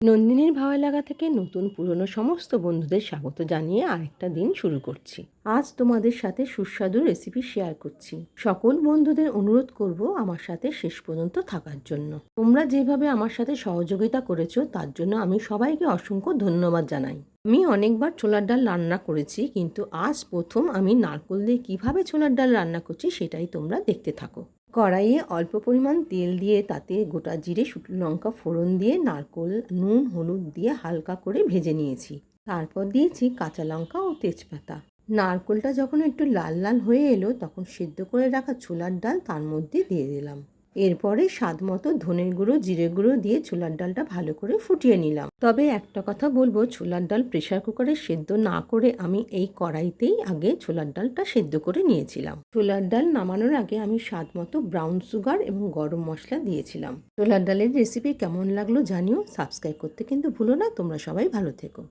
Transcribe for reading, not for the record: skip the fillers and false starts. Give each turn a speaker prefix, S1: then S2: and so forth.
S1: নন্দিনীর ভালো লাগা থেকে নতুন পুরনো সমস্ত বন্ধুদের স্বাগত জানিয়ে আরেকটা দিন শুরু করছি। আজ তোমাদের সাথে সুস্বাদু রেসিপি শেয়ার করছি। সকল বন্ধুদের অনুরোধ করব আমার সাথে শেষ পর্যন্ত থাকার জন্য। তোমরা যেভাবে আমার সাথে সহযোগিতা করেছো তার জন্য আমি সবাইকে অসংখ্য ধন্যবাদ জানাই। আমি অনেকবার ছোলার ডাল রান্না করেছি, কিন্তু আজ প্রথম আমি নারকেল দিয়ে কিভাবে ছোলার ডাল রান্না করছি সেটাই তোমরা দেখতে থাকো। কড়াইয়ে অল্প পরিমাণ তেল দিয়ে তাতে গোটা জিরে, শুকনো লঙ্কা ফোড়ন দিয়ে নারকেল, নুন, হলুদ দিয়ে হালকা করে ভেজে নিয়েছি। তারপর দিয়েছি কাঁচা লঙ্কা ও তেজপাতা। নারকেলটা যখন একটু লাল লাল হয়ে এলো তখন সিদ্ধ করে রাখা ছোলার ডাল তার মধ্যে দিয়ে দিলাম। এরপরে স্বাদ মতো ধনের গুঁড়ো, জিরে গুঁড়ো দিয়ে ছোলার ডালটা ভালো করে ফুটিয়ে নিলাম। তবে একটা কথা বলবো, ছোলার ডাল প্রেসার কুকারে সেদ্ধ না করে আমি এই কড়াইতেই আগে ছোলার ডালটা সেদ্ধ করে নিয়েছিলাম। ছোলার ডাল নামানোর আগে আমি স্বাদ মতো ব্রাউন সুগার এবং গরম মশলা দিয়েছিলাম। ছোলার ডালের রেসিপি কেমন লাগলো জানিও। সাবস্ক্রাইব করতে কিন্তু ভুলো না। তোমরা সবাই ভালো থেকো।